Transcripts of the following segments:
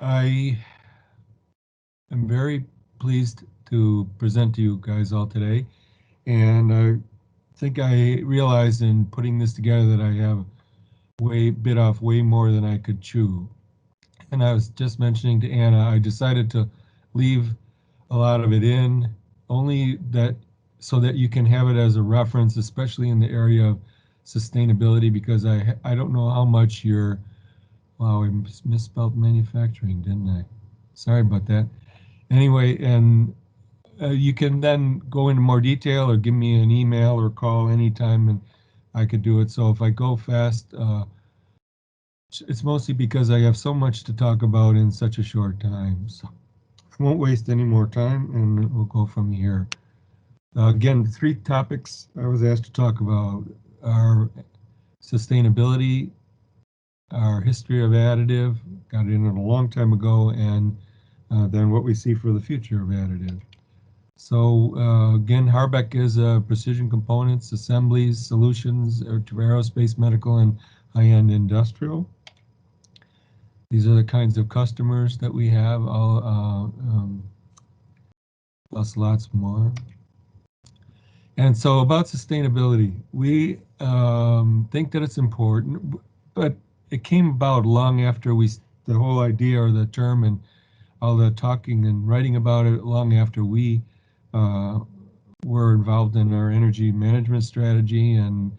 I am very pleased to present to you guys all today, and I think I realized in putting this together that I have bit off way more than I could chew. And I was just mentioning to Anna, I decided to leave a lot of it in, only that so that you can have it as a reference, especially in the area of sustainability, because I don't know how much you're, wow, I misspelled manufacturing, didn't I? Sorry about that. Anyway, and you can then go into more detail or give me an email or call anytime and I could do it. So if I go fast, it's mostly because I have so much to talk about in such a short time. So I won't waste any more time and we'll go from here. Again, the three topics I was asked to talk about are sustainability, our history of additive, got in it a long time ago, and then what we see for the future of additive. So again, HARBEC is precision components, assemblies, solutions to aerospace, medical, and high-end industrial. These are the kinds of customers that we have, plus lots more. And so about sustainability, we think that it's important, but it came about long after the whole idea or the term and all the talking and writing about it long after we were involved in our energy management strategy, and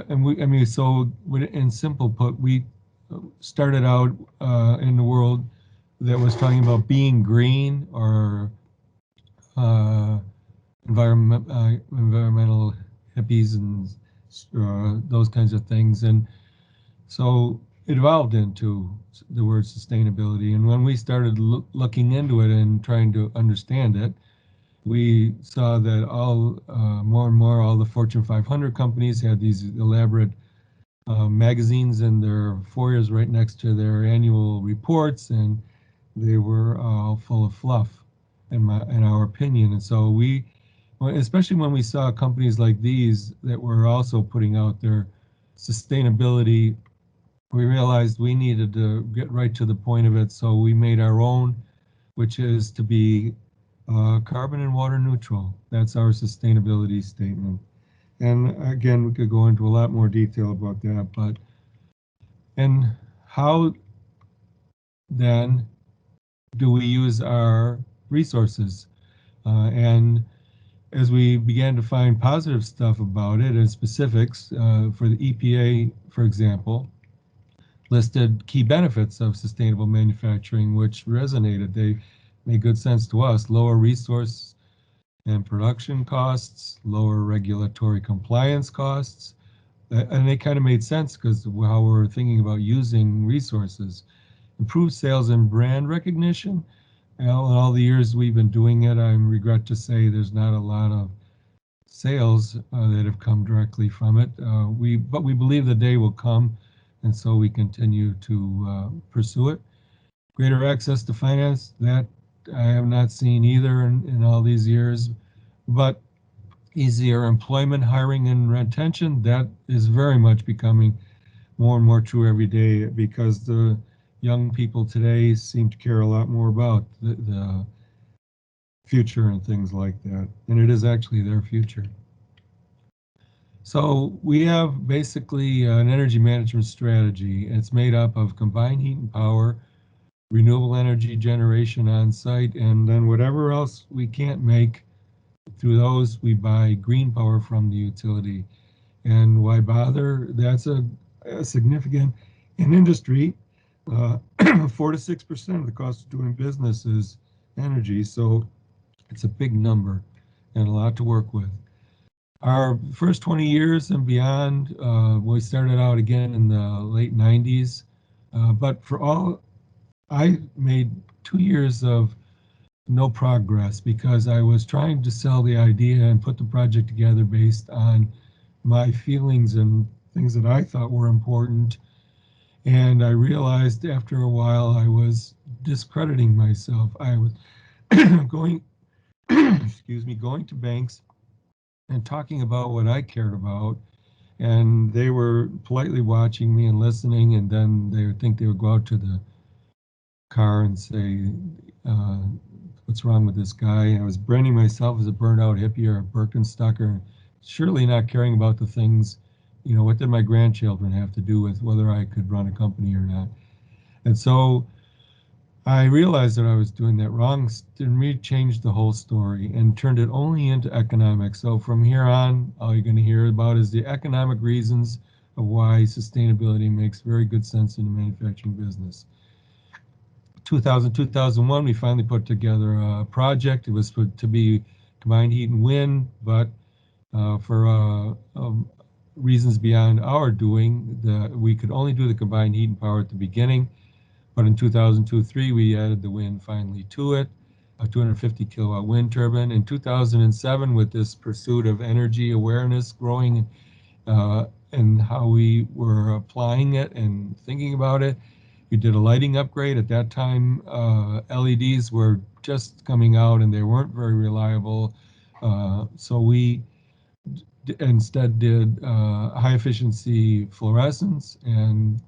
we, I mean, so in simple put, we started out in the world that was talking about being green or environmental hippies and those kinds of things, and so it evolved into the word sustainability. And when we started looking into it and trying to understand it, we saw that more and more all the Fortune 500 companies had these elaborate magazines in their foyers right next to their annual reports, and they were all full of fluff, in our opinion. And so especially when we saw companies like these that were also putting out their sustainability, we realized we needed to get right to the point of it. So we made our own, which is to be carbon and water neutral. That's our sustainability statement. And again, we could go into a lot more detail about that, and how then do we use our resources? And as we began to find positive stuff about it and specifics, for the EPA, for example, listed key benefits of sustainable manufacturing, which resonated. They made good sense to us: lower resource and production costs, lower regulatory compliance costs, and they kind of made sense because how we're thinking about using resources. Improved sales and brand recognition. Well, in all the years we've been doing it, I regret to say there's not a lot of sales that have come directly from it. But we believe the day will come, and so we continue to pursue it. Greater access to finance, that I have not seen either in all these years, but easier employment, hiring, and retention, that is very much becoming more and more true every day, because the young people today seem to care a lot more about the future and things like that, and it is actually their future. So we have basically an energy management strategy. It's made up of combined heat and power, renewable energy generation on site, and then whatever else we can't make through those, we buy green power from the utility. And why bother? That's a significant in industry. 4 to 6% of the cost of doing business is energy, so it's a big number and a lot to work with. Our first 20 years and beyond, we started out again in the late 90s, but I made 2 years of no progress because I was trying to sell the idea and put the project together based on my feelings and things that I thought were important. And I realized after a while I was discrediting myself. I was going, excuse me, going to banks and talking about what I cared about, and they were politely watching me and listening, and then they would think they would go out to the car and say, uh, what's wrong with this guy? I was branding myself as a burned out hippie or a Birkenstocker, surely not caring about the things, what did my grandchildren have to do with whether I could run a company or not? And so I realized that I was doing that wrong, and re-changed the whole story and turned it only into economics. So from here on, all you're going to hear about is the economic reasons of why sustainability makes very good sense in the manufacturing business. 2000, 2001, we finally put together a project. It was to be combined heat and wind, but for reasons beyond our doing, we could only do the combined heat and power at the beginning. But in 2002-3, we added the wind finally to it, a 250 kilowatt wind turbine. In 2007, with this pursuit of energy awareness growing and how we were applying it and thinking about it, we did a lighting upgrade. At that time, LEDs were just coming out and they weren't very reliable. So we instead did high efficiency fluorescence, and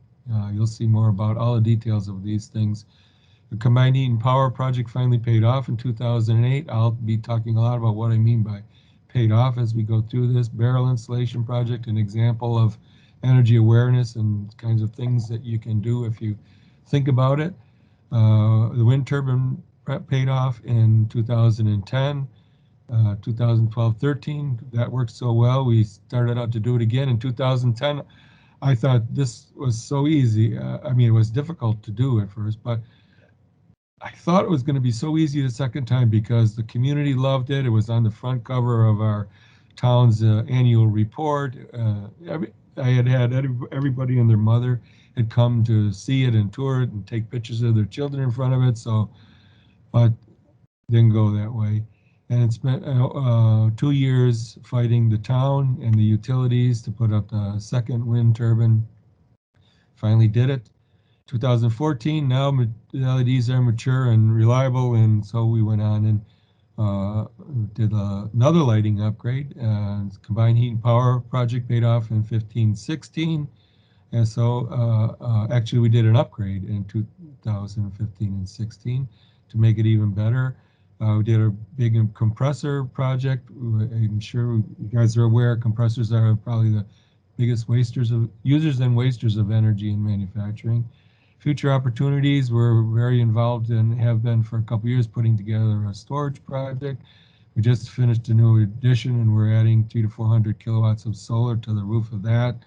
you'll see more about all the details of these things. The combined heat and power project finally paid off in 2008. I'll be talking a lot about what I mean by paid off as we go through this. Barrel installation project, an example of energy awareness and kinds of things that you can do if you think about it. The wind turbine paid off in 2010. 2012-13, that worked so well. We started out to do it again in 2010. I thought this was so easy. I mean, it was difficult to do at first, but I thought it was going to be so easy the second time because the community loved it. It was on the front cover of our town's annual report. I had everybody and their mother had come to see it and tour it and take pictures of their children in front of it. So, but didn't go that way. And it spent 2 years fighting the town and the utilities to put up the second wind turbine. Finally did it. 2014, now the LEDs are mature and reliable, and so we went on and did another lighting upgrade. Combined heat and power project paid off in 15-16. And so actually we did an upgrade in 2015 and 16 to make it even better. We did a big compressor project. I'm sure you guys are aware compressors are probably the biggest users and wasters of energy in manufacturing. Future opportunities, we're very involved and have been for a couple years putting together a storage project. We just finished a new addition and we're adding 300 to 400 kilowatts of solar to the roof of that.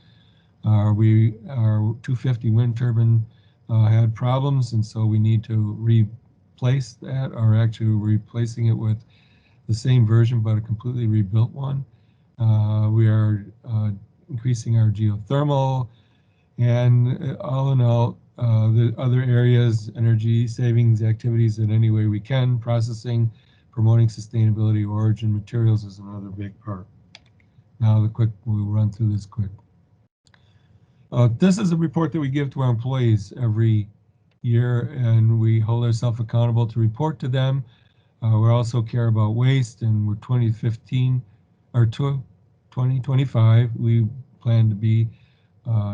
Our 250 wind turbine had problems, and so we need to replace that, or actually replacing it with the same version but a completely rebuilt one. We are increasing our geothermal, and all in all, the other areas, energy savings activities in any way we can, processing, promoting sustainability, origin materials is another big part. Now we'll run through this quick. This is a report that we give to our employees every year, and we hold ourselves accountable to report to them. We also care about waste, and we're 2015 or 2025. We plan to be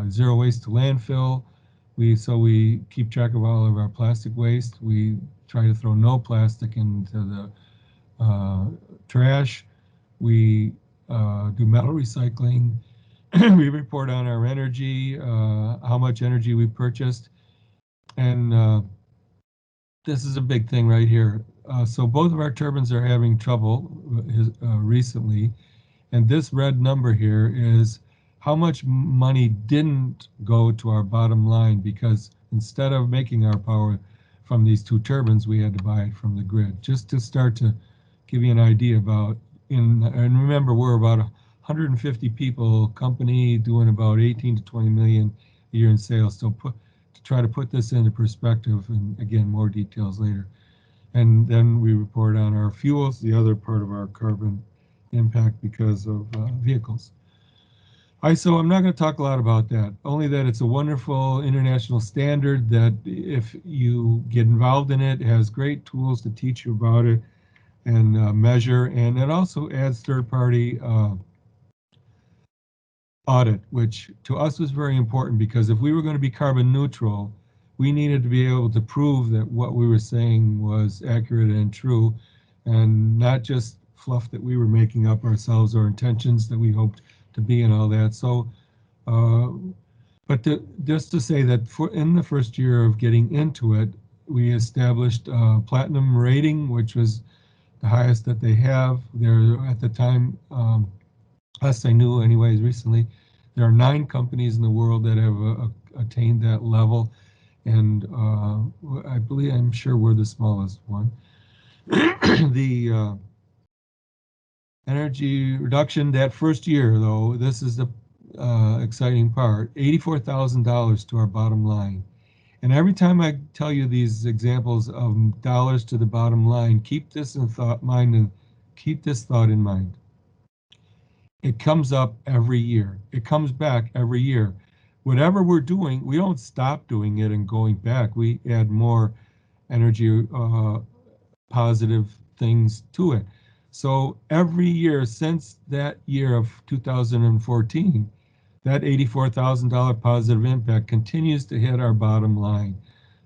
zero waste to landfill. So we keep track of all of our plastic waste. We try to throw no plastic into the trash. We do metal recycling. We report on our energy, how much energy we purchased, and this is a big thing right here. So both of our turbines are having trouble recently, and this red number here is how much money didn't go to our bottom line, because instead of making our power from these two turbines, we had to buy it from the grid. Just to start to give you an idea about, and remember, we're about 150 people company doing about 18 to 20 million a year in sales. So to try to put this into perspective, and again, more details later. And then we report on our fuels, the other part of our carbon impact because of vehicles. ISO, I'm not going to talk a lot about that, only that it's a wonderful international standard that if you get involved in it, it has great tools to teach you about it and measure, and it also adds third-party audit, which to us was very important, because if we were going to be carbon neutral, we needed to be able to prove that what we were saying was accurate and true, and not just fluff that we were making up ourselves or intentions that we hoped to be and all that. So, but just to say that in the first year of getting into it, we established a platinum rating, which was the highest that they have. There at the time, last I knew anyways recently, there are 9 companies in the world that have attained that level, and I'm sure we're the smallest one. The energy reduction that first year, though, this is the exciting part, $84,000 to our bottom line. And every time I tell you these examples of dollars to the bottom line, keep this in mind and keep this thought in mind. It comes up every year. It comes back every year. Whatever we're doing, we don't stop doing it and going back. We add more energy positive things to it. So every year since that year of 2014, that $84,000 positive impact continues to hit our bottom line.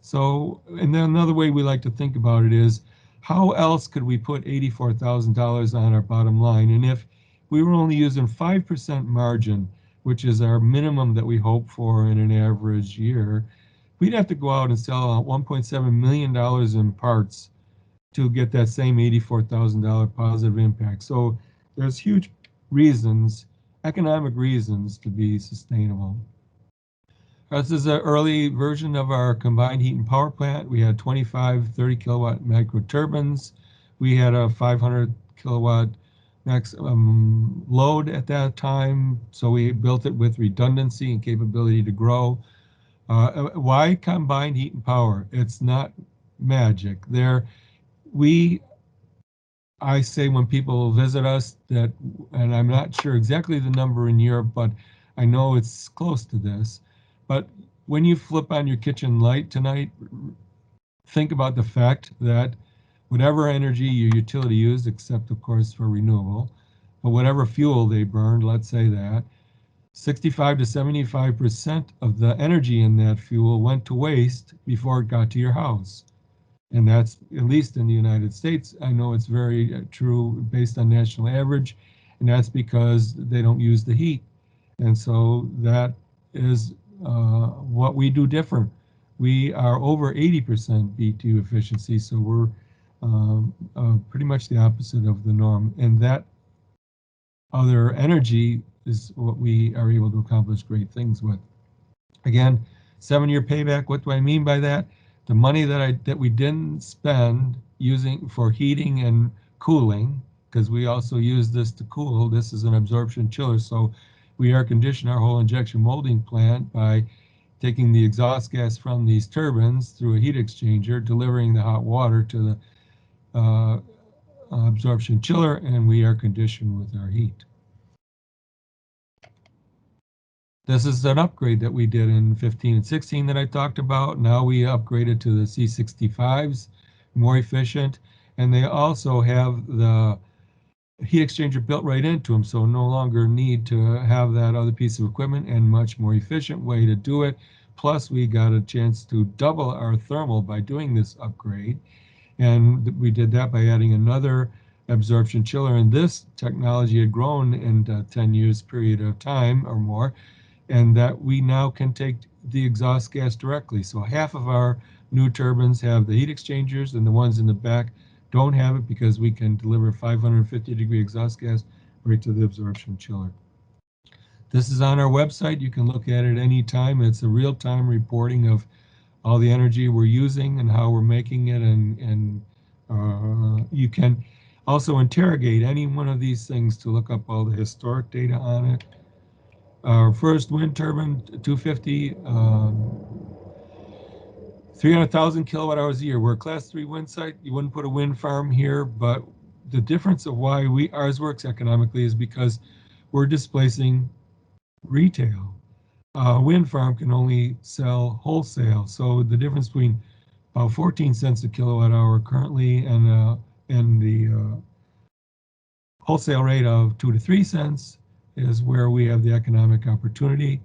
So, and then another way we like to think about it is, how else could we put $84,000 on our bottom line? And if we were only using 5% margin, which is our minimum that we hope for in an average year, we'd have to go out and sell $1.7 million in parts to get that same $84,000 positive impact. So there's huge reasons, economic reasons, to be sustainable. This is an early version of our combined heat and power plant. We had 25 30 kilowatt micro turbines. We had a 500 kilowatt maximum load at that time, so we built it with redundancy and capability to grow. Why combined heat and power? It's not magic. I say when people visit us that, and I'm not sure exactly the number in Europe, but I know it's close to this. But when you flip on your kitchen light tonight, think about the fact that whatever energy your utility used, except of course for renewable, but whatever fuel they burned, let's say that, 65 to 75% of the energy in that fuel went to waste before it got to your house. And that's, at least in the United States, I know it's very true based on national average, and that's because they don't use the heat. And so that is what we do different. We are over 80% BTU efficiency, so we're pretty much the opposite of the norm. And that other energy is what we are able to accomplish great things with. Again, 7-year payback. What do I mean by that? The money that we didn't spend using for heating and cooling, because we also use this to cool. This is an absorption chiller, so we air condition our whole injection molding plant by taking the exhaust gas from these turbines through a heat exchanger, delivering the hot water to the absorption chiller, and we air condition with our heat. This is an upgrade that we did in 15 and 16 that I talked about. Now we upgraded to the C65s, more efficient, and they also have the heat exchanger built right into them, so no longer need to have that other piece of equipment, and much more efficient way to do it. Plus, we got a chance to double our thermal by doing this upgrade, and we did that by adding another absorption chiller, and this technology had grown in a 10 years period of time or more, and that we now can take the exhaust gas directly. So half of our new turbines have the heat exchangers, and the ones in the back don't have it, because we can deliver 550-degree exhaust gas right to the absorption chiller. This is on our website. You can look at it anytime. It's a real-time reporting of all the energy we're using and how we're making it, and you can also interrogate any one of these things to look up all the historic data on it. Our first wind turbine, 250, 300,000 kilowatt hours a year. We're a class 3 wind site. You wouldn't put a wind farm here, but the difference of why ours works economically is because we're displacing retail. A wind farm can only sell wholesale, so the difference between about 14 cents a kilowatt hour currently and the wholesale rate of 2 to 3 cents is where we have the economic opportunity,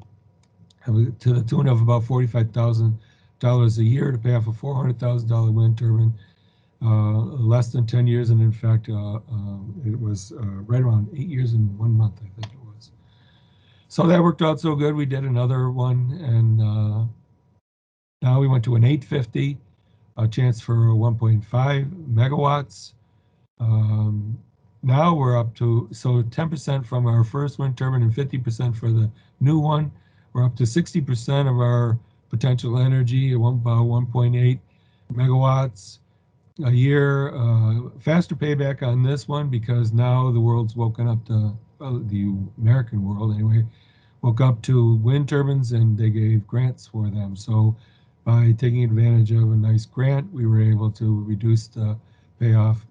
to the tune of about $45,000 a year to pay off a $400,000 wind turbine, less than 10 years, and in fact, it was right around 8 years and 1 month, I think it was. So that worked out so good. We did another one, and now we went to an 850, a chance for 1.5 megawatts. Now we're up to, so 10% from our first wind turbine and 50% for the new one. We're up to 60% of our potential energy, about 1.8 megawatts a year. Faster payback on this one because now the world's woken up to, well, the American world anyway, woke up to wind turbines, and they gave grants for them. So by taking advantage of a nice grant, we were able to reduce the payoff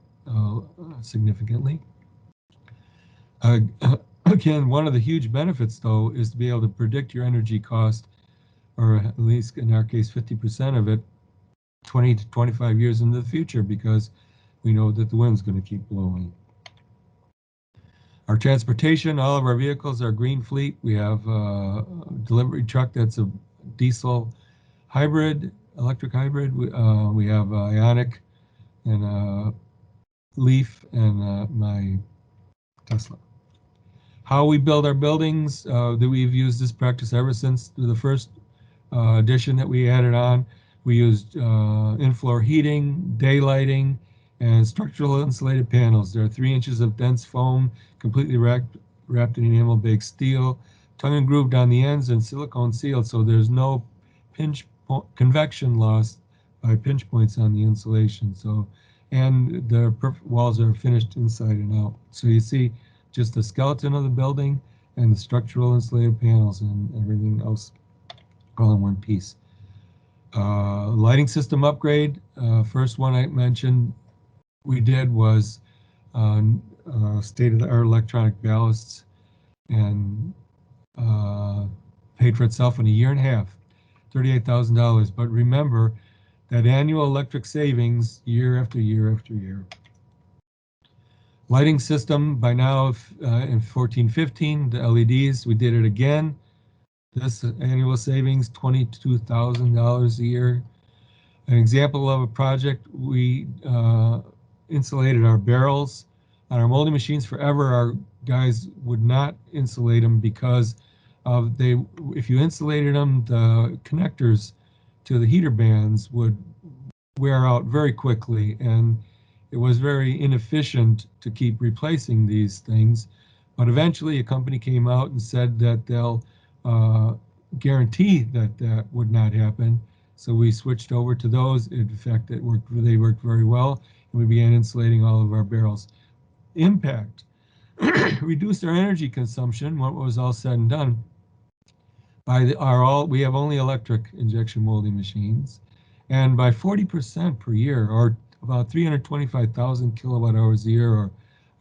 significantly. Again, one of the huge benefits, though, is to be able to predict your energy cost, or at least in our case, 50% of it, 20 to 25 years into the future, because we know that the wind's going to keep blowing. Our transportation, all of our vehicles are green fleet. We have a delivery truck that's a diesel hybrid, electric hybrid. We have Ionic and Leaf and my Tesla. How we build our buildings, that we've used this practice ever since the first edition that we added on. We used in-floor heating, daylighting, and structural insulated panels. There are 3 inches of dense foam, completely wrapped in enamel-baked steel, tongue and grooved on the ends, and silicone sealed, so there's no convection loss by pinch points on the insulation. So, and the walls are finished inside and out. So you see just the skeleton of the building and the structural insulated panels and everything else all in one piece. Lighting system upgrade. First one I mentioned we did was state-of-the-art electronic ballasts, and paid for itself in a year and a half, $38,000. But remember that annual electric savings year after year after year. Lighting system, by now in 14-15, the LEDs, we did it again. This annual savings, $22,000 a year. An example of a project, we insulated our barrels. On our molding machines forever, our guys would not insulate them because if you insulated them, the connectors to the heater bands would wear out very quickly, and it was very inefficient to keep replacing these things. But eventually a company came out and said that they'll guarantee that that would not happen. So we switched over to those. In fact, they worked very well, and we began insulating all of our barrels. Impact. Reduced our energy consumption, what was all said and done, we have only electric injection molding machines, and by 40% per year, or about 325,000 kilowatt hours a year, or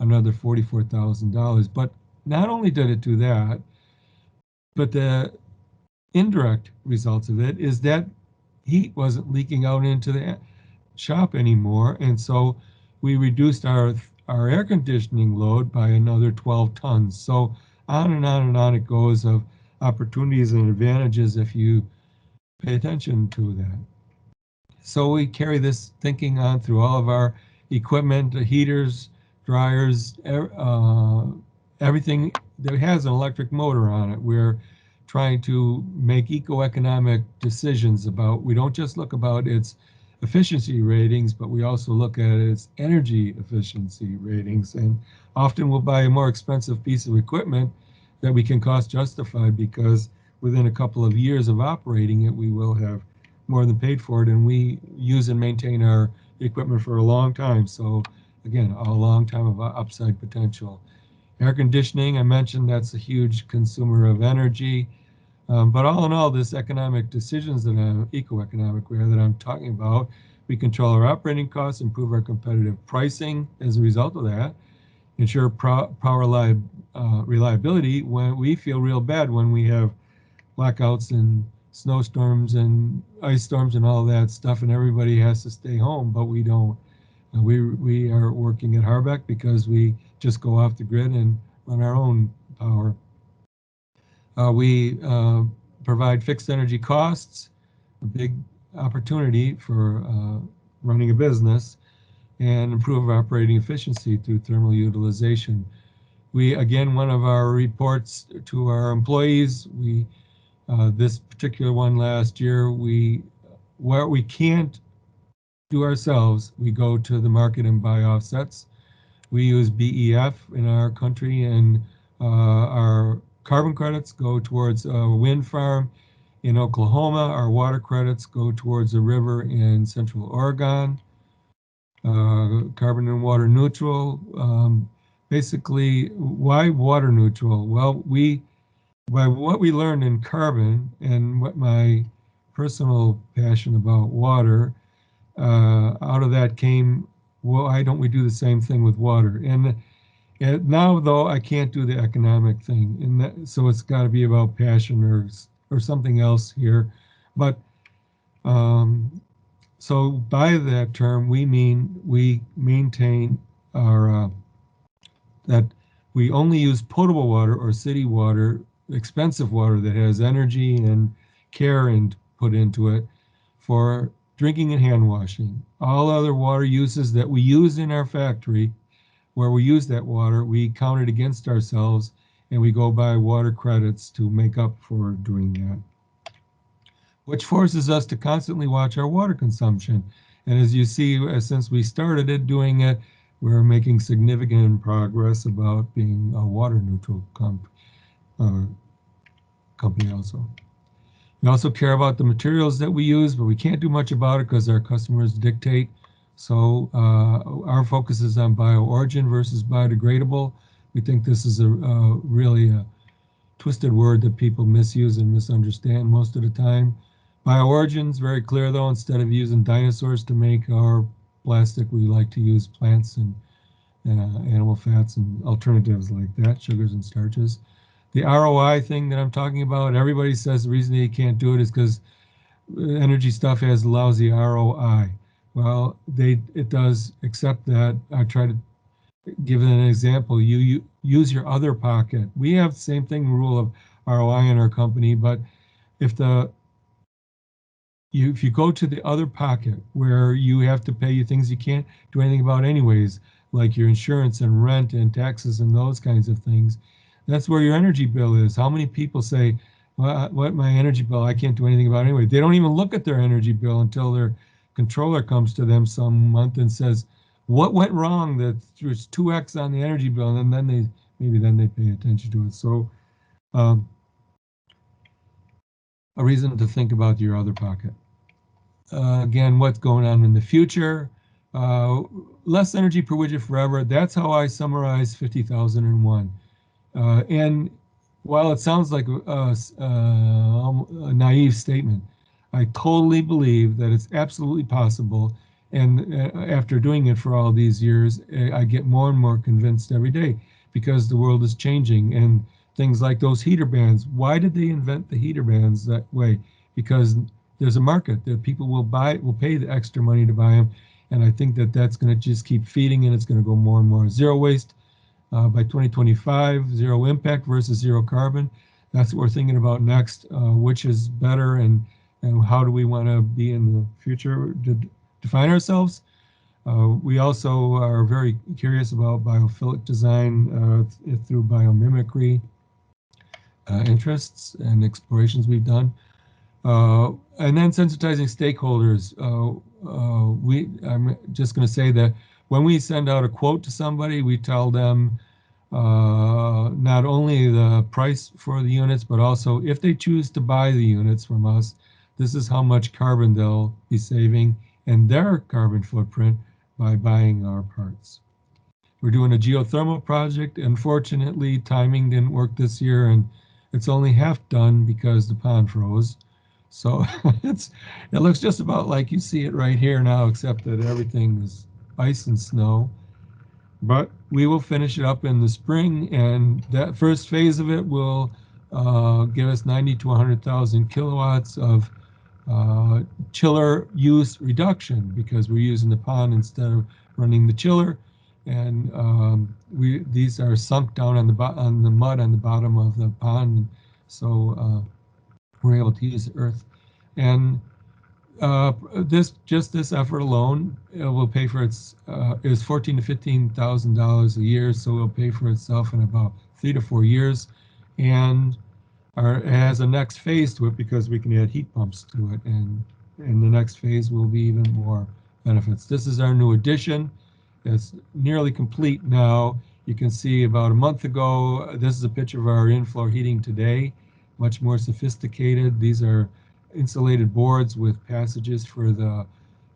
another $44,000. But not only did it do that, but the indirect results of it is that heat wasn't leaking out into the shop anymore, and so we reduced our air conditioning load by another 12 tons. So on and on and on it goes of opportunities and advantages if you pay attention to that. So we carry this thinking on through all of our equipment, heaters, dryers, everything that has an electric motor on it. We're trying to make eco-economic decisions about, we don't just look about its efficiency ratings, but we also look at its energy efficiency ratings. And often we'll buy a more expensive piece of equipment that we can cost justify, because within a couple of years of operating it, we will have more than paid for it, and we use and maintain our equipment for a long time. So again, a long time of upside potential. Air conditioning, I mentioned that's a huge consumer of energy. But all in all, this economic decisions that eco-economic that I'm talking about, we control our operating costs, improve our competitive pricing as a result of that, ensure power reliability when we feel real bad when we have blackouts and snowstorms and ice storms and all that stuff, and everybody has to stay home, but we don't. We are working at HARBEC because we just go off the grid and run our own power. We provide fixed energy costs. A big opportunity for running a business and improve operating efficiency through thermal utilization. Again, one of our reports to our employees, this particular one last year, where we can't do ourselves, we go to the market and buy offsets. We use BEF in our country, and our carbon credits go towards a wind farm in Oklahoma. Our water credits go towards a river in Central Oregon. Carbon and water neutral. Basically, why water neutral? Well, by what we learned in carbon and what my personal passion about water, out of that came, well, why don't we do the same thing with water? And now, though, I can't do the economic thing, and so it's got to be about passion or something else here. But so by that term, we mean we maintain our that we only use potable water or city water, expensive water that has energy and care and put into it for drinking and hand washing. All other water uses that we use in our factory, where we use that water, we count it against ourselves and we go buy water credits to make up for doing that, which forces us to constantly watch our water consumption. And as you see, since we started doing it, we're making significant progress about being a water neutral company also. We also care about the materials that we use, but we can't do much about it because our customers dictate. So our focus is on bio-origin versus biodegradable. We think this is really a twisted word that people misuse and misunderstand most of the time. Bio-origin is very clear, though. Instead of using dinosaurs to make our plastic, we like to use plants and animal fats and alternatives like that, sugars and starches. The ROI thing that I'm talking about, everybody says the reason they can't do it is because energy stuff has lousy ROI. Well, it does, except that I try to give it an example. You use your other pocket. We have the same thing rule of ROI in our company, but if you go to the other pocket where you have to pay things you can't do anything about anyways, like your insurance and rent and taxes and those kinds of things, that's where your energy bill is. How many people say, well, what my energy bill, I can't do anything about it anyway. They don't even look at their energy bill until their controller comes to them some month and says, what went wrong? That there's 2x on the energy bill, and then they pay attention to it. So a reason to think about your other pocket. Again, what's going on in the future? Less energy per widget forever. That's how I summarize 50,001. And while it sounds like a naive statement, I totally believe that it's absolutely possible. And after doing it for all these years, I get more and more convinced every day because the world is changing. And things like those heater bands, why did they invent the heater bands that way? Because there's a market that people will pay the extra money to buy them. And I think that that's going to just keep feeding, and it's going to go more and more. Zero waste by 2025, zero impact versus zero carbon. That's what we're thinking about next, which is better, and how do we want to be in the future to define ourselves. We also are very curious about biophilic design through biomimicry interests and explorations we've done. And then sensitizing stakeholders. I'm just going to say that when we send out a quote to somebody, we tell them not only the price for the units, but also if they choose to buy the units from us, this is how much carbon they'll be saving and their carbon footprint by buying our parts. We're doing a geothermal project. Unfortunately, timing didn't work this year, and it's only half done because the pond froze. So it looks just about like you see it right here now, except that everything is ice and snow. But we will finish it up in the spring, and that first phase of it will give us 90 to 100,000 kilowatts of chiller use reduction because we're using the pond instead of running the chiller. And these are sunk down on the mud on the bottom of the pond, so we're able to use the earth. And This effort alone will pay for is $14,000 to $15,000 a year, so it'll pay for itself in about 3 to 4 years, and it has a next phase to it because we can add heat pumps to it, and the next phase will be even more benefits. This is our new addition. It's nearly complete now. You can see about a month ago, this is a picture of our in-floor heating today, much more sophisticated. These are insulated boards with passages for the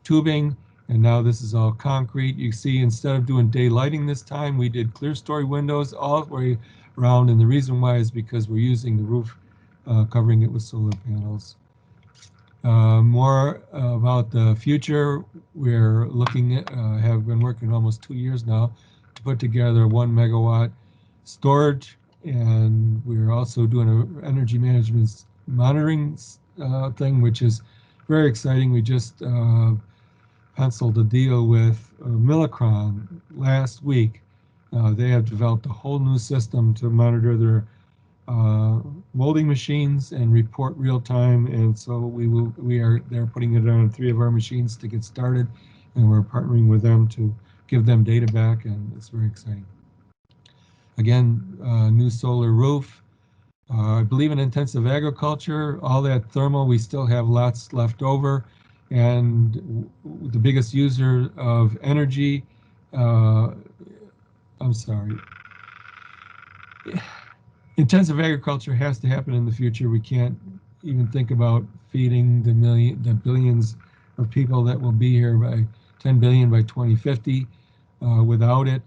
tubing, and now this is all concrete. You see, instead of doing day lighting this time, we did clear story windows all the way around, and the reason why is because we're using the roof, covering it with solar panels. More about the future, we're looking at, have been working almost 2 years now to put together a 1 megawatt storage, and we're also doing an energy management monitoring thing, which is very exciting. We just penciled a deal with Millicron last week. They have developed a whole new system to monitor their molding machines and report real time, and so they're putting it on 3 of our machines to get started, and we're partnering with them to give them data back, and it's very exciting. Again, new solar roof. I believe in intensive agriculture. All that thermal, we still have lots left over, and the biggest user of energy, I'm sorry, intensive agriculture has to happen in the future. We can't even think about feeding the billions of people that will be here by 10 billion by 2050 without it.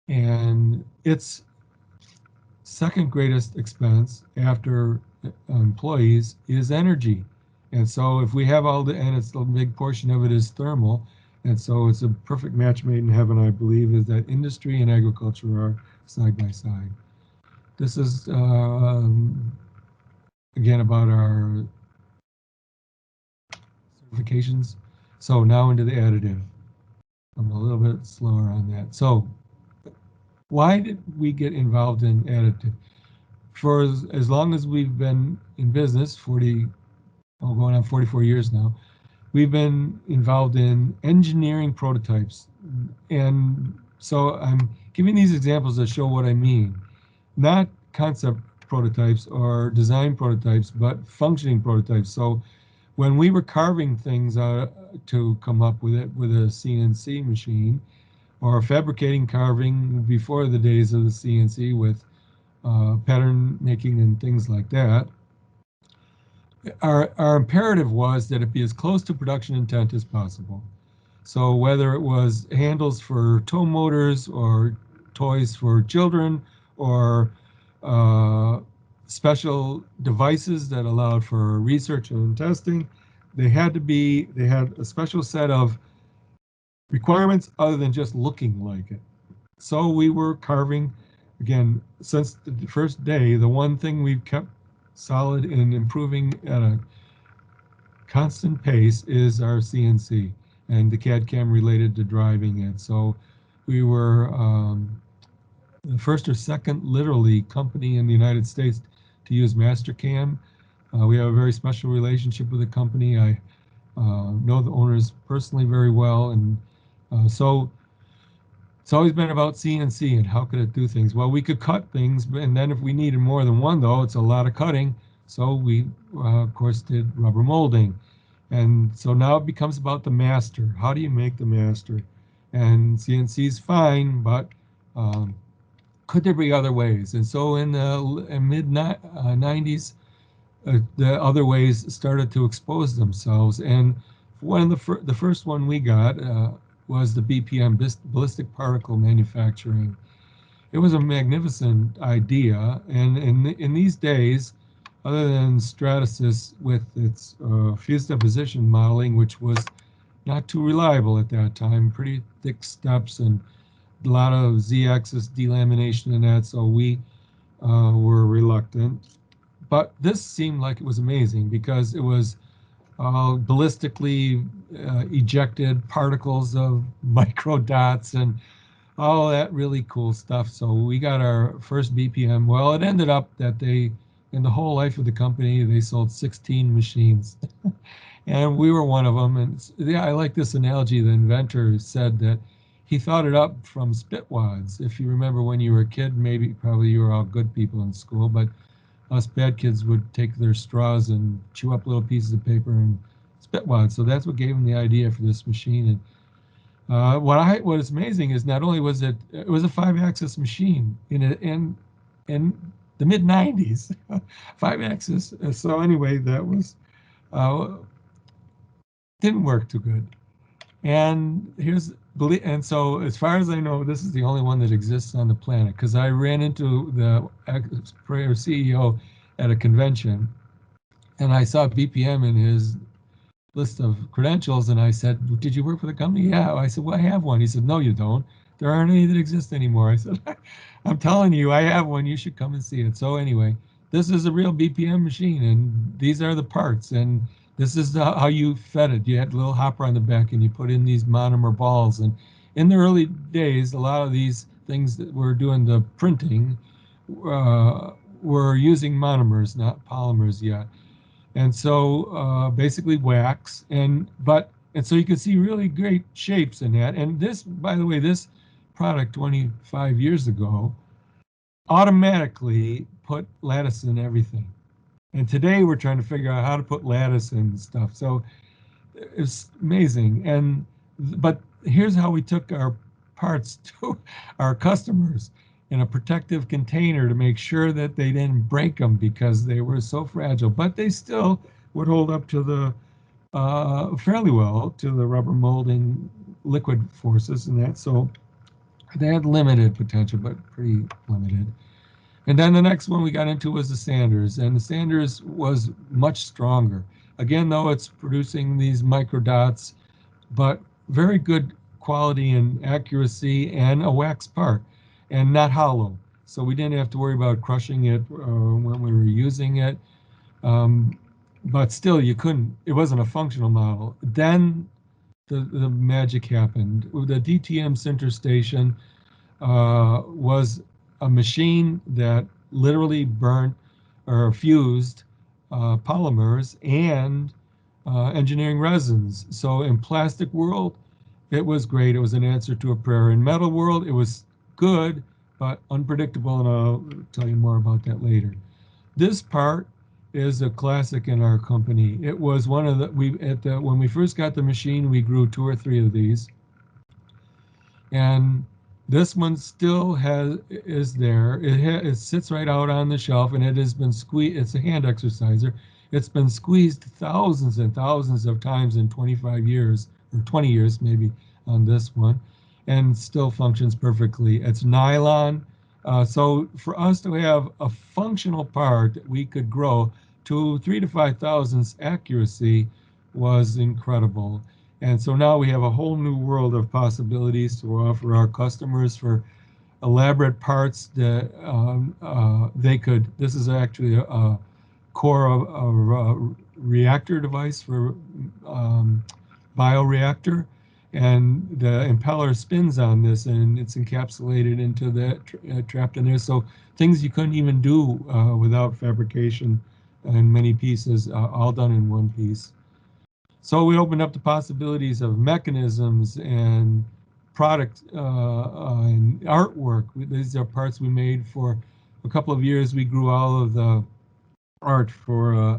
And its second greatest expense after employees is energy. And so if we have and it's a big portion of it is thermal, and so it's a perfect match made in heaven, I believe, is that industry and agriculture are side by side. This is, again, about our certifications. So now into the additive. I'm a little bit slower on that. So why did we get involved in additive? For as long as we've been in business, going on 44 years now, we've been involved in engineering prototypes. And so I'm giving these examples to show what I mean. Not concept prototypes or design prototypes, but functioning prototypes. So when we were carving things to come up with it with a CNC machine, or fabricating carving before the days of the CNC with pattern making and things like that, our imperative was that it be as close to production intent as possible. So whether it was handles for tow motors or toys for children or special devices that allowed for research and testing, they had a special set of requirements other than just looking like it. So we were carving, again, since the first day, the one thing we've kept solid in improving at a constant pace is our CNC and the CAD/CAM related to driving it. So we were the first or second, literally, company in the United States to use Mastercam. We have a very special relationship with the company. I know the owners personally very well, and so it's always been about CNC and how could it do things. Well, we could cut things, and then if we needed more than one, though, it's a lot of cutting. So we, of course, did rubber molding. And so now it becomes about the master. How do you make the master? And CNC is fine, but could there be other ways? And so in the mid-90s, the other ways started to expose themselves. And one of the first one we got was the BPM, ballistic particle manufacturing. It was a magnificent idea, and in these days, other than Stratasys with its fused deposition modeling, which was not too reliable at that time, pretty thick steps and a lot of Z-axis delamination in that, so we were reluctant. But this seemed like it was amazing because it was ballistically ejected particles of microdots and all that really cool stuff. So we got our first BPM. Well, it ended up that in the whole life of the company, they sold 16 machines. And we were one of them. And yeah, I like this analogy. The inventor said that he thought it up from spit wads. If you remember when you were a kid, maybe probably you were all good people in school, but us bad kids would take their straws and chew up little pieces of paper and spit wads. So that's what gave him the idea for this machine. And what is amazing is not only was it was a 5-axis machine in the mid 90s, 5-axis. So anyway, that was uh, didn't work too good. And and so as far as I know, this is the only one that exists on the planet, because I ran into the prior CEO at a convention, and I saw BPM in his list of credentials, and I said, "Did you work for the company?" Yeah. I said, "Well, I have one." He said, "No, you don't. There aren't any that exist anymore." I said, "I'm telling you, I have one. You should come and see it." So anyway, this is a real BPM machine, and these are the parts, and this is how you fed it. You had a little hopper on the back, and you put in these monomer balls. And in the early days, a lot of these things that were doing the printing were using monomers, not polymers yet. And so basically wax, and so you can see really great shapes in that. And this, by the way, this product 25 years ago automatically put lattice in everything. And today we're trying to figure out how to put lattice in stuff. So it's amazing. But here's how we took our parts to our customers in a protective container to make sure that they didn't break them because they were so fragile, but they still would hold up to the fairly well to the rubber molding liquid forces and that. So they had limited potential, but pretty limited. And then the next one we got into was the Sanders, and the Sanders was much stronger. Again, though, it's producing these microdots, but very good quality and accuracy, and a wax part, and not hollow. So we didn't have to worry about crushing it when we were using it. Um, but still, you couldn't, it wasn't a functional model. Then the magic happened. The DTM Center station was a machine that literally burnt or fused polymers and engineering resins. So in plastic world, it was great. It was an answer to a prayer. In metal world, it was good, but unpredictable, and I'll tell you more about that later. This part is a classic in our company. It was one of the, when we first got the machine, we grew 2 or 3 of these. And this one still is there. It sits right out on the shelf, and it has been squeezed. It's a hand exerciser. It's been squeezed thousands and thousands of times in 25 years, or 20 years maybe, on this one, and still functions perfectly. It's nylon. So for us to have a functional part that we could grow to 3 to 5 thousandths accuracy was incredible. And so now we have a whole new world of possibilities to offer our customers for elaborate parts that they could. This is actually a core of a reactor device for bioreactor, and the impeller spins on this, and it's encapsulated into that, trapped in there. So things you couldn't even do without fabrication in many pieces, all done in one piece. So we opened up the possibilities of mechanisms and product and artwork. These are parts we made for a couple of years. We grew all of the art for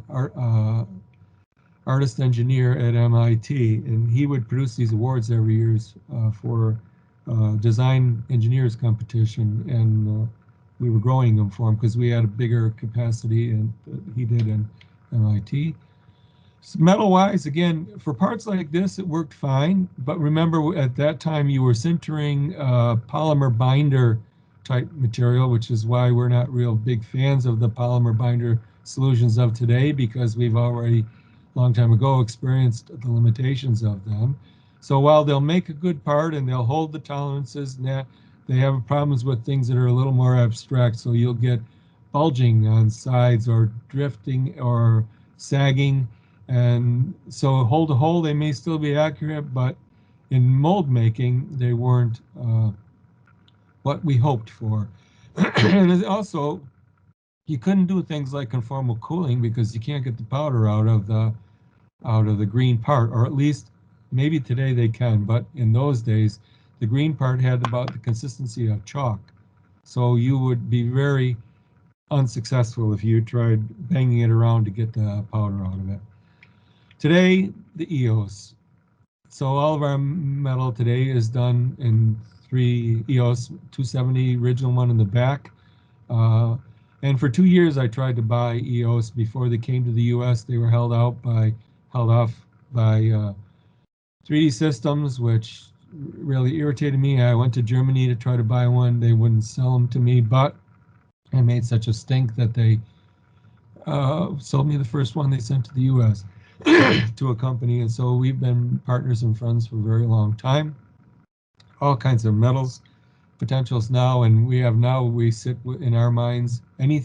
artist engineer at MIT, and he would produce these awards every year for design engineers competition, and we were growing them for him because we had a bigger capacity, and he did in MIT. Metal-wise, again, for parts like this, it worked fine. But remember, at that time, you were sintering polymer binder type material, which is why we're not real big fans of the polymer binder solutions of today, because we've already, a long time ago, experienced the limitations of them. So while they'll make a good part and they'll hold the tolerances, they have problems with things that are a little more abstract. So you'll get bulging on sides, or drifting, or sagging. And so hole to hole, they may still be accurate, but in mold making, they weren't what we hoped for. And also, you couldn't do things like conformal cooling because you can't get the powder out of the out of the green part, or at least maybe today they can, but in those days, the green part had about the consistency of chalk. So you would be very unsuccessful if you tried banging it around to get the powder out of it. Today, the EOS. So all of our metal today is done in 3 EOS 270, original one in the back. And for 2 years, I tried to buy EOS before they came to the U.S. They were held off by 3D Systems, which really irritated me. I went to Germany to try to buy one. They wouldn't sell them to me, but I made such a stink that they sold me the first one they sent to the U.S. to a company. And so we've been partners and friends for a very long time. All kinds of metals potentials now, and we sit in our minds any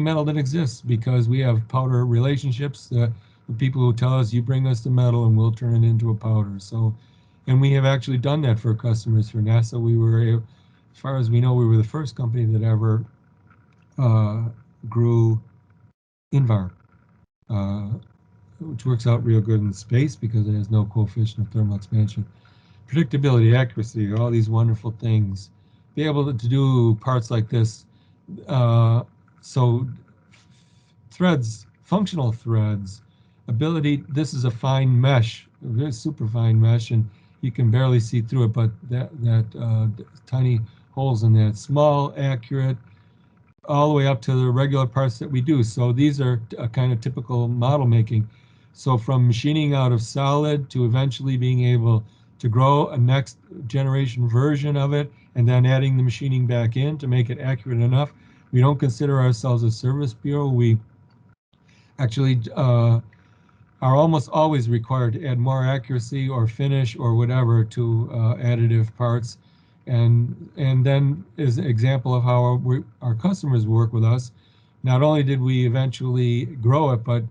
metal that exists, because we have powder relationships with people who tell us, you bring us the metal and we'll turn it into a powder. So, and we have actually done that for customers. For NASA, as far as we know, we were the first company that ever grew Invar, uh, which works out real good in space because it has no coefficient of thermal expansion. Predictability, accuracy, all these wonderful things. Be able to do parts like this. So threads, functional threads, ability, this is a fine mesh, a very super fine mesh, and you can barely see through it, but that tiny holes in that, small, accurate, all the way up to the regular parts that we do. So these are a kind of typical model making. So from machining out of solid to eventually being able to grow a next generation version of it, and then adding the machining back in to make it accurate enough. We don't consider ourselves a service bureau. We actually are almost always required to add more accuracy or finish or whatever to additive parts. And then as an example of how our customers work with us, not only did we eventually grow it, but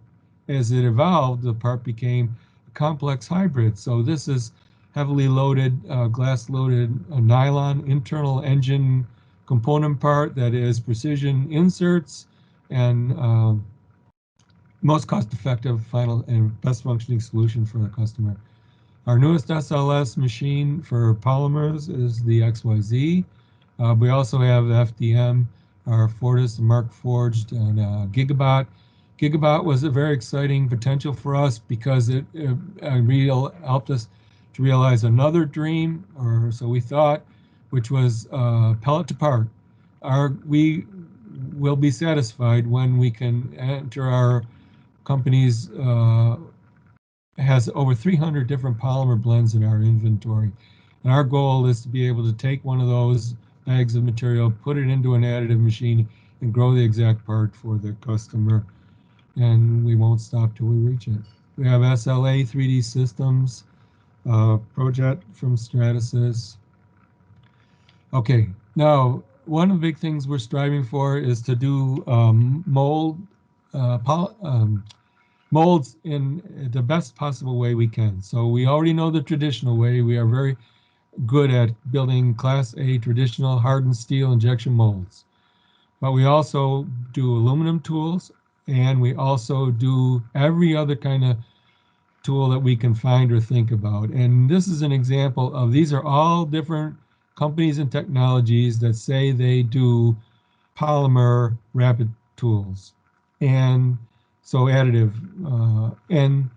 as it evolved, the part became a complex hybrid. So this is heavily loaded, glass-loaded nylon internal engine component part that is precision inserts and most cost-effective, final, and best functioning solution for the customer. Our newest SLS machine for polymers is the XYZ. We also have FDM, our Fortis, Mark Forged, and Gigabot. Gigabot was a very exciting potential for us because it helped us to realize another dream, or so we thought, which was pellet to part. We will be satisfied when we can enter our company's has over 300 different polymer blends in our inventory. And our goal is to be able to take one of those bags of material, put it into an additive machine, and grow the exact part for the customer. And we won't stop till we reach it. We have SLA 3D Systems, Project from Stratasys. Okay, now one of the big things we're striving for is to do molds in the best possible way we can. So we already know the traditional way. We are very good at building Class A traditional hardened steel injection molds. But we also do aluminum tools, and we also do every other kind of tool that we can find or think about. And this is an example of, these are all different companies and technologies that say they do polymer rapid tools. And so additive, and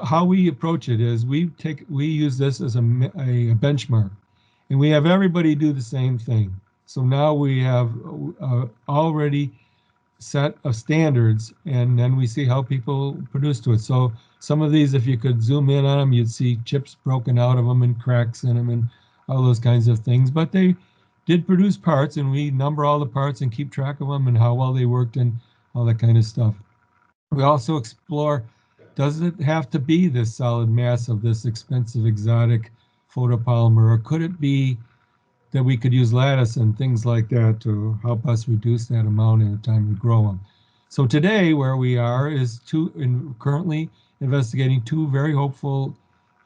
how we approach it is we use this as a benchmark, and we have everybody do the same thing. So now we have already set of standards, and then we see how people produce to it. So some of these, if you could zoom in on them, you'd see chips broken out of them and cracks in them and all those kinds of things. But they did produce parts, and we number all the parts and keep track of them and how well they worked and all that kind of stuff. We also explore, does it have to be this solid mass of this expensive exotic photopolymer, or could it be that we could use lattice and things like that to help us reduce that amount at the time we grow them? So today where we are is currently investigating two very hopeful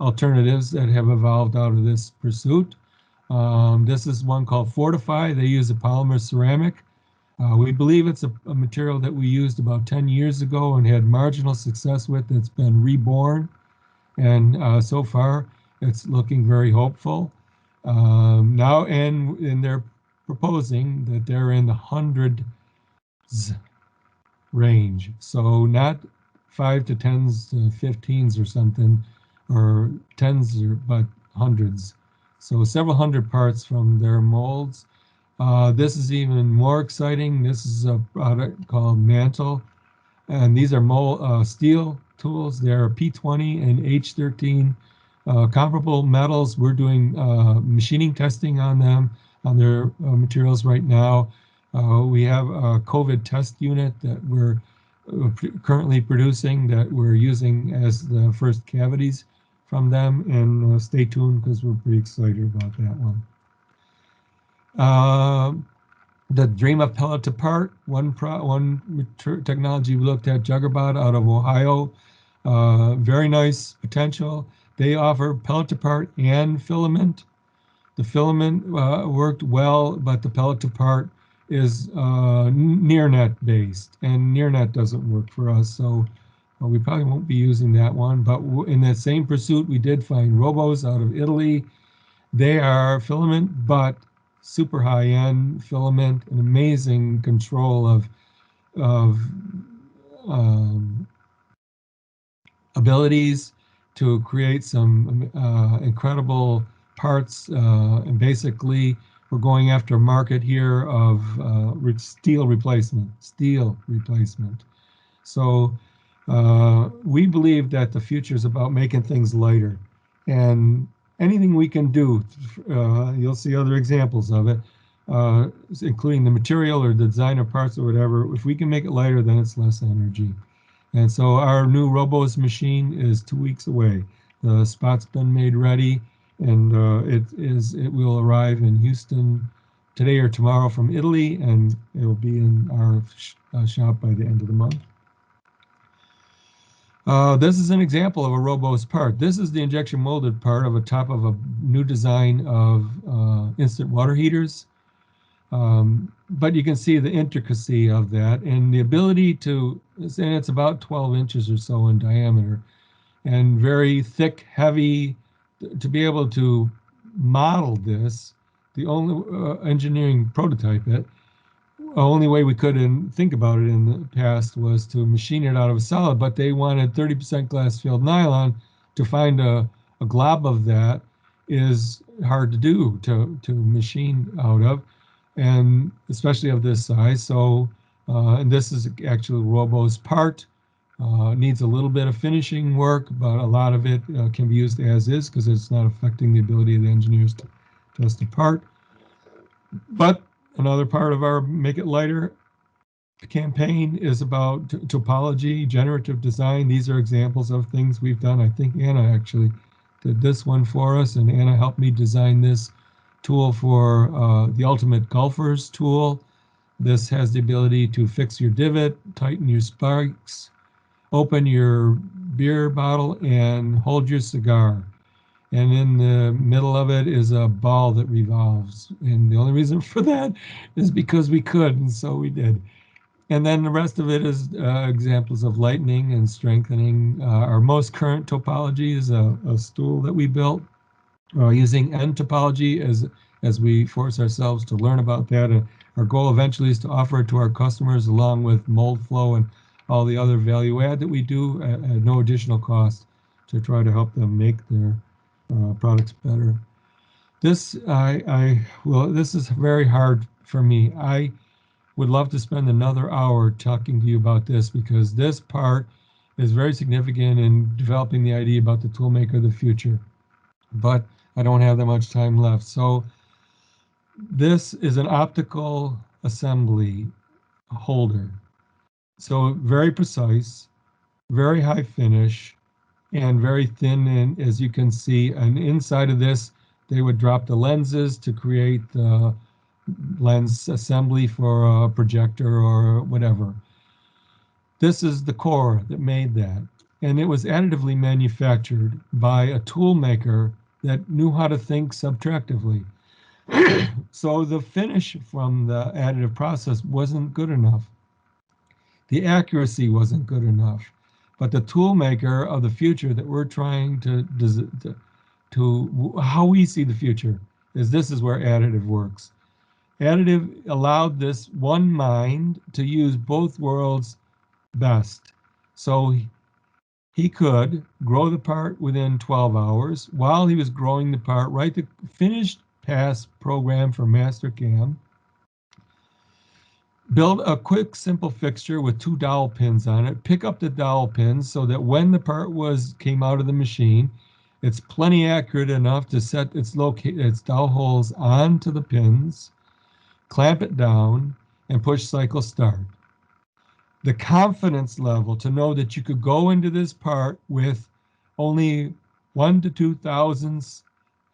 alternatives that have evolved out of this pursuit. This is one called Fortify. They use a polymer ceramic We believe it's a material that we used about 10 years ago and had marginal success with. That's been reborn, and so far it's looking very hopeful. Now, and they're proposing that they're in the hundreds range, so not 5 to 10s to 15s or something, or tens, but hundreds. So several hundred parts from their molds. This is even more exciting. This is a product called Mantle, and these are steel tools. They're P20 and H13 comparable metals. We're doing machining testing on them, on their materials right now. We have a COVID test unit that we're currently producing that we're using as the first cavities from them, and stay tuned because we're pretty excited about that one. The dream of pellet to part, one technology we looked at, Juggerbot out of Ohio, very nice potential. They offer pellet to part and filament. The filament worked well, but the pellet to part is near net based, and near net doesn't work for us, so we probably won't be using that one. But in that same pursuit, we did find Robos out of Italy. They are filament, but super high-end filament, an amazing control of abilities to create some incredible parts, and basically we're going after a market here of steel replacement. So we believe that the future is about making things lighter, and anything we can do, you'll see other examples of it, including the material or the design of parts or whatever. If we can make it lighter, then it's less energy. And so our new Robos machine is 2 weeks away. The spot's been made ready, and it will arrive in Houston today or tomorrow from Italy, and it will be in our shop by the end of the month. This is an example of a Robos part. This is the injection molded part of a new design of instant water heaters. But you can see the intricacy of that and the ability to, and it's about 12 inches or so in diameter, and very thick, heavy. To be able to model this, the only engineering prototype it, the only way we could think about it in the past was to machine it out of a solid, but they wanted 30% glass filled nylon. To find a glob of that is hard to do, to machine out of, and especially of this size. So, and this is actually Robos part. Needs a little bit of finishing work, but a lot of it can be used as is because it's not affecting the ability of the engineers to test the part. But another part of our Make It Lighter campaign is about topology, generative design. These are examples of things we've done. I think Anna actually did this one for us, and Anna helped me design this tool for the Ultimate Golfers tool. This has the ability to fix your divot, tighten your spikes, open your beer bottle, and hold your cigar. And in the middle of it is a ball that revolves. And the only reason for that is because we could, and so we did. And then the rest of it is examples of lightening and strengthening. Our most current topology is a stool that we built using end topology as we force ourselves to learn about that. And our goal eventually is to offer it to our customers along with mold flow and all the other value add that we do at no additional cost to try to help them make their products better. This this is very hard for me. I would love to spend another hour talking to you about this because this part is very significant in developing the idea about the toolmaker of the future. But I don't have that much time left. So this is an optical assembly holder. So very precise, very high finish, and very thin. And as you can see, and inside of this, they would drop the lenses to create the lens assembly for a projector or whatever. This is the core that made that. And it was additively manufactured by a tool maker that knew how to think subtractively. So the finish from the additive process wasn't good enough. The accuracy wasn't good enough. But the tool maker of the future that we're trying to how we see the future is this is where additive works. Additive allowed this one mind to use both worlds best. So he could grow the part within 12 hours. While he was growing the part, write the finished pass program for Mastercam, build a quick, simple fixture with 2 dowel pins on it, pick up the dowel pins so that when the part came out of the machine, it's plenty accurate enough to set its dowel holes onto the pins, clamp it down, and push cycle start. The confidence level to know that you could go into this part with only 1 to 2 thousandths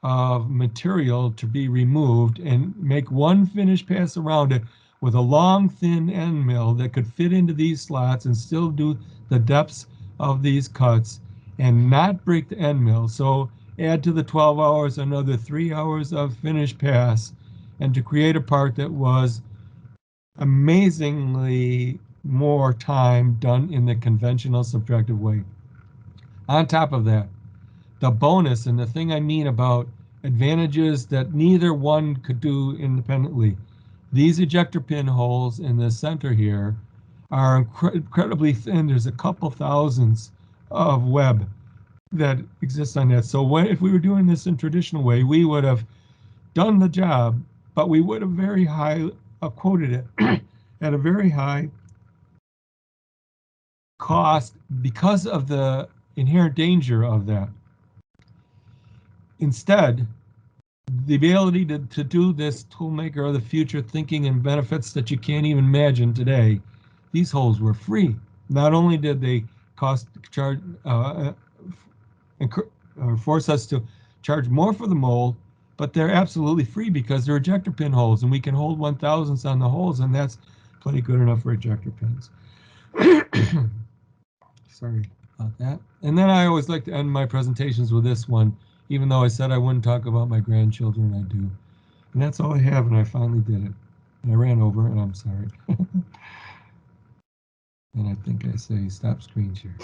of material to be removed and make one finish pass around it with a long, thin end mill that could fit into these slots and still do the depths of these cuts and not break the end mill. So add to the 12 hours another 3 hours of finish pass, and to create a part that was amazingly more time done in the conventional subtractive way. On top of that, the bonus, and the thing I mean about advantages that neither one could do independently, these ejector pin holes in the center here are incredibly thin. There's a couple thousandths of web that exists on that. So if we were doing this in traditional way, we would have done the job, but we would have very high quoted it at a very high cost because of the inherent danger of that. Instead, the ability to do this toolmaker of the future thinking and benefits that you can't even imagine today, these holes were free. Not only did they force us to charge more for the mold, but they're absolutely free because they're ejector pin holes, and we can hold 1/1000ths on the holes, and that's plenty good enough for ejector pins. Sorry about that. And then I always like to end my presentations with this one, even though I said I wouldn't talk about my grandchildren, I do. And that's all I have, and I finally did it. And I ran over, and I'm sorry. And I think I say stop screen share.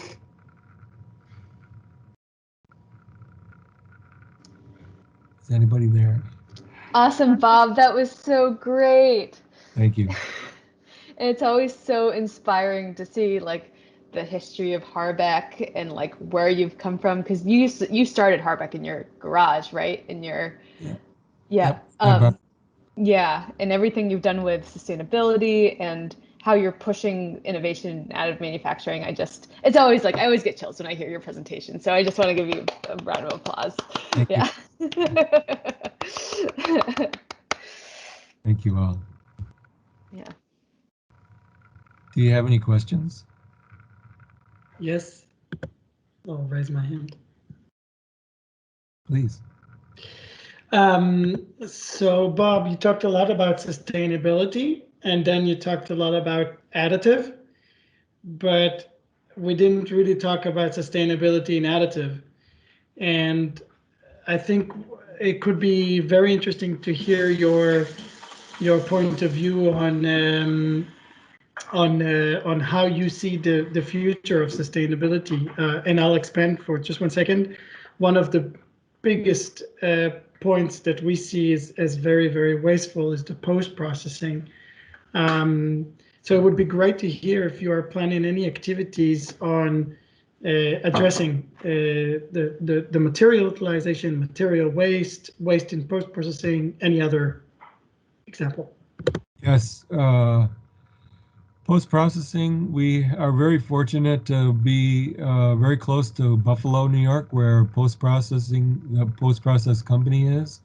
Is anybody there? Awesome, Bob. That was so great. Thank you. It's always so inspiring to see like the history of HARBEC and like where you've come from, because you started HARBEC in your garage, right? In your Yeah. yeah. Yep. Yeah, and everything you've done with sustainability and how you're pushing innovation out of manufacturing. It's always like, I always get chills when I hear your presentation. So I just want to give you a round of applause. Thank Yeah. you. Thank you all. Yeah. Do you have any questions? Yes. I'll raise my hand. Please. So Bob, you talked a lot about sustainability, and then you talked a lot about additive, but we didn't really talk about sustainability and additive. And I think it could be very interesting to hear your point of view on how you see the future of sustainability. And I'll expand for just 1 second. One of the biggest points that we see as very, very wasteful is the post-processing. So it would be great to hear if you are planning any activities on addressing the material utilization, material waste, waste in post-processing, any other example. Yes. Post-processing, we are very fortunate to be very close to Buffalo, New York, where the post-process company is.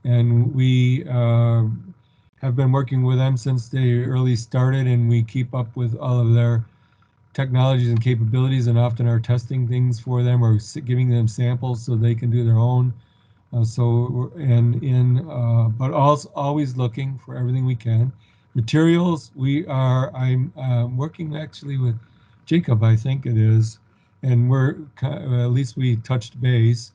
And we have been working with them since they early started, and we keep up with all of their technologies and capabilities, and often are testing things for them or giving them samples so they can do their own. But also always looking for everything we can. Materials, I'm working actually with Jacob, I think it is, and at least we touched base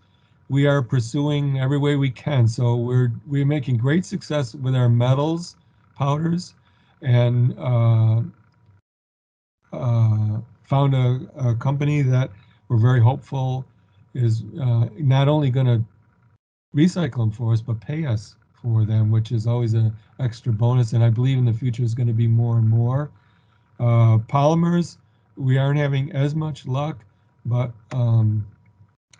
we are pursuing every way we can. So we're making great success with our metals powders, and found a company that we're very hopeful is not only going to recycle them for us, but pay us for them, which is always an extra bonus. And I believe in the future is going to be more and more. Polymers, we aren't having as much luck, but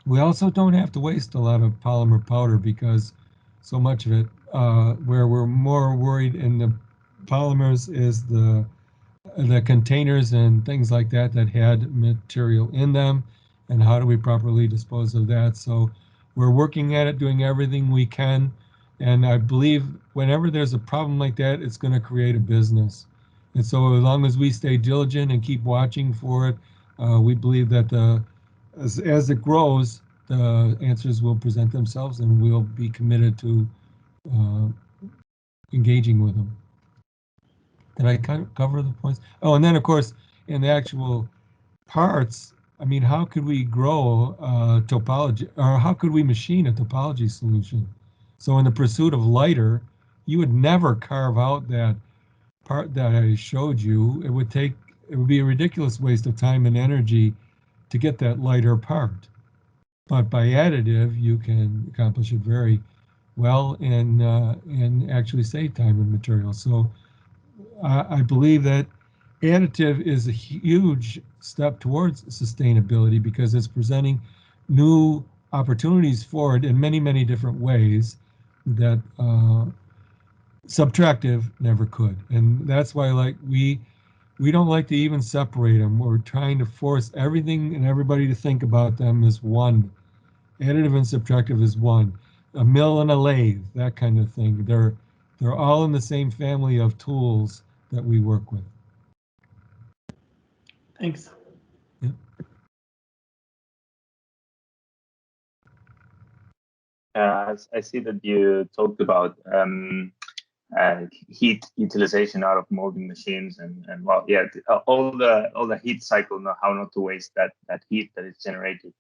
we also don't have to waste a lot of polymer powder, because so much of it, where we're more worried in the polymers is the containers and things like that that had material in them, and how do we properly dispose of that. So we're working at it, doing everything we can, and I believe whenever there's a problem like that, it's going to create a business. And so as long as we stay diligent and keep watching for it, we believe that as it grows, the answers will present themselves, and we'll be committed to engaging with them. Did I cover the points? Oh, and then of course, in the actual parts, I mean, how could we grow topology, or how could we machine a topology solution? So in the pursuit of lighter, you would never carve out that part that I showed you. It would be a ridiculous waste of time and energy to get that lighter part. But by additive, you can accomplish it very well, and actually save time and material. So I believe that additive is a huge step towards sustainability, because it's presenting new opportunities for it in many, many different ways that subtractive never could. And that's why, like, we don't like to even separate them. We're trying to force everything and everybody to think about them as one. Additive and subtractive is one. A mill and a lathe, that kind of thing. They're all in the same family of tools that we work with. Thanks. Yep. I see that you talked about heat utilization out of molding machines, and well, yeah, all the heat cycle, how not to waste that heat that is generated.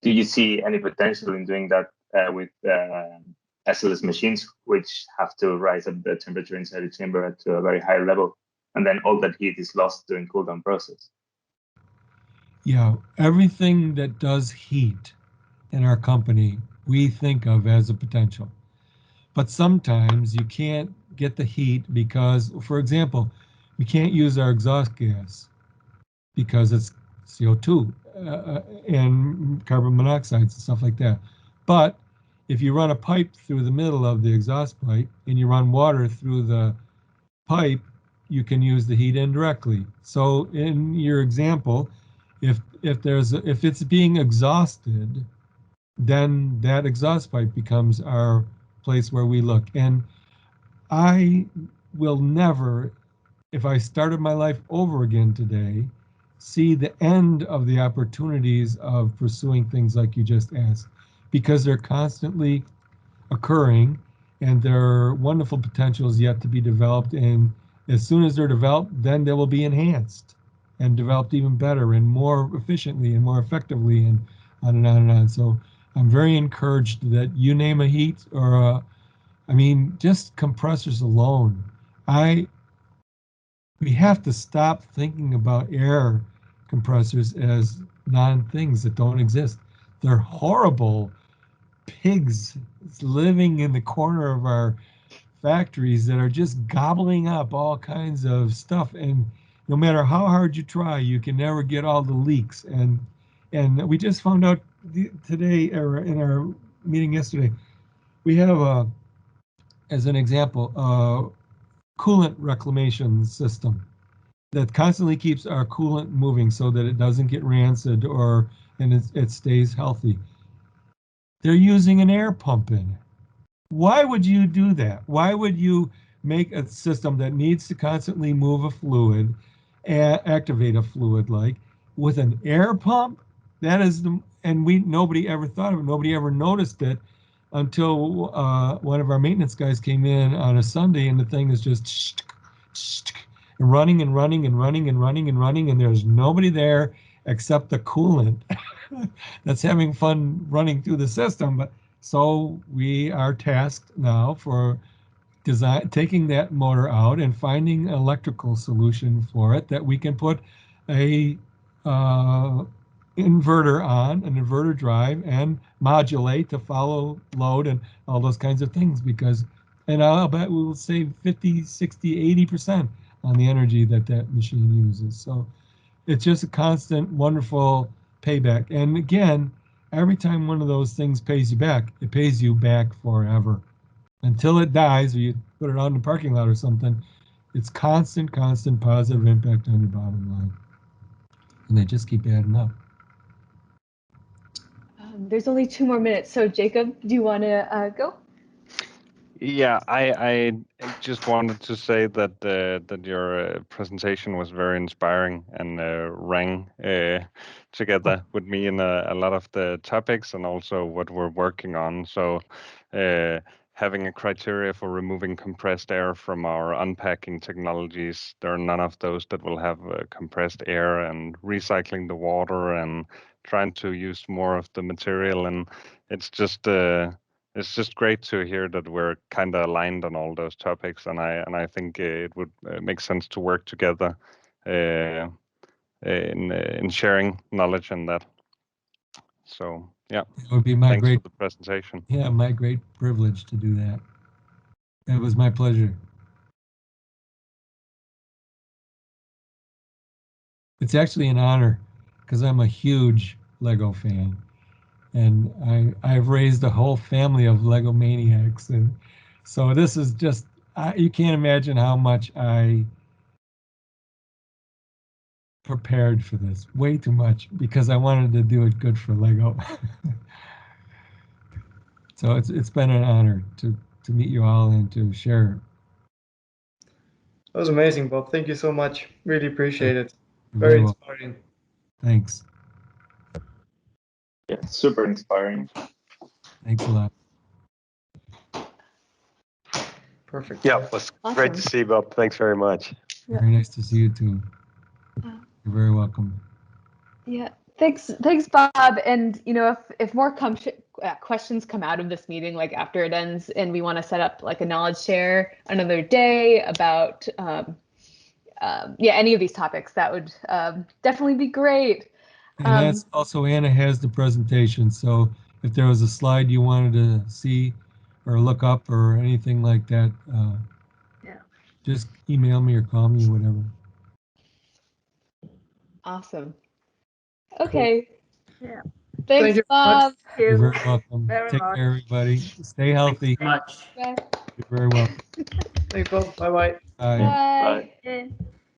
Do you see any potential in doing that with SLS machines, which have to rise up the temperature inside the chamber to a very high level, and then all that heat is lost during cool down process? Yeah, everything that does heat in our company, we think of as a potential. But sometimes you can't get the heat because, for example, we can't use our exhaust gas because it's CO2 and carbon monoxide and stuff like that. But if you run a pipe through the middle of the exhaust pipe and you run water through the pipe, you can use the heat indirectly. So in your example, if it's being exhausted, then that exhaust pipe becomes our place where we look. And I will never, if I started my life over again today, see the end of the opportunities of pursuing things like you just asked, because they're constantly occurring, and there are wonderful potentials yet to be developed. And as soon as they're developed, then they will be enhanced and developed even better and more efficiently and more effectively, and on and on and on. So I'm very encouraged that you name a heat or I mean, just compressors alone. We have to stop thinking about air compressors as non-things that don't exist. They're horrible pigs living in the corner of our factories that are just gobbling up all kinds of stuff. And no matter how hard you try, you can never get all the leaks. And we just found out today, or in our meeting yesterday, we have as an example, a coolant reclamation system that constantly keeps our coolant moving so that it doesn't get rancid and it stays healthy. They're using an air pump in it. Why would you do that? Why would you make a system that needs to constantly move a fluid, activate a fluid with an air pump? That is nobody ever thought of it. Nobody ever noticed it until one of our maintenance guys came in on a Sunday, and the thing is just running and running and running and running and running, and there's nobody there except the coolant. that's having fun running through the system. But so we are tasked now for taking that motor out and finding an electrical solution for it that we can put a inverter on, an inverter drive, and modulate to follow load and all those kinds of things. And I'll bet we will save 50, 60, 80% on the energy that machine uses. So it's just a constant, wonderful payback. And again, every time one of those things pays you back, it pays you back forever. Until it dies or you put it out in the parking lot or something, it's constant positive impact on your bottom line. And they just keep adding up. There's only 2 more minutes. So Jacob, do you want to go? Yeah, I just wanted to say that that your presentation was very inspiring and rang together with me in a lot of the topics and also what we're working on. So having a criteria for removing compressed air from our unpacking technologies, there are none of those that will have compressed air, and recycling the water and trying to use more of the material. And it's just great to hear that we're kind of aligned on all those topics, and I think it would make sense to work together in sharing knowledge and that. So yeah, It would be my thanks great for the presentation. Yeah, my great privilege to do that. It was my pleasure. It's actually an honor because I'm a huge Lego fan, and I've raised a whole family of Lego maniacs, and so this is just you can't imagine how much I prepared for this. Way too much, because I wanted to do it good for Lego. So it's been an honor to meet you all and to share. That was amazing, Bob. Thank you so much. Really appreciate it. You're Very welcome. inspiring. Thanks. Yeah, super inspiring. Thanks a lot. Perfect. Yeah, it was great to see you, Bob. Thanks very much. Yeah. Very nice to see you too. You're very welcome. Yeah, thanks, Bob. And if more questions come out of this meeting, like after it ends, and we want to set up like a knowledge share another day about any of these topics, that would definitely be great. And that's also, Anna has the presentation, so if there was a slide you wanted to see or look up or anything like that, just email me or call me or whatever. Awesome. Okay. Yeah. Thanks, Thank you Bob. You're very welcome. Very Take much. care, everybody. Stay healthy. Much. Bye. You're very welcome. Thanks, Bob. Bye-bye. Bye. Bye. Yeah.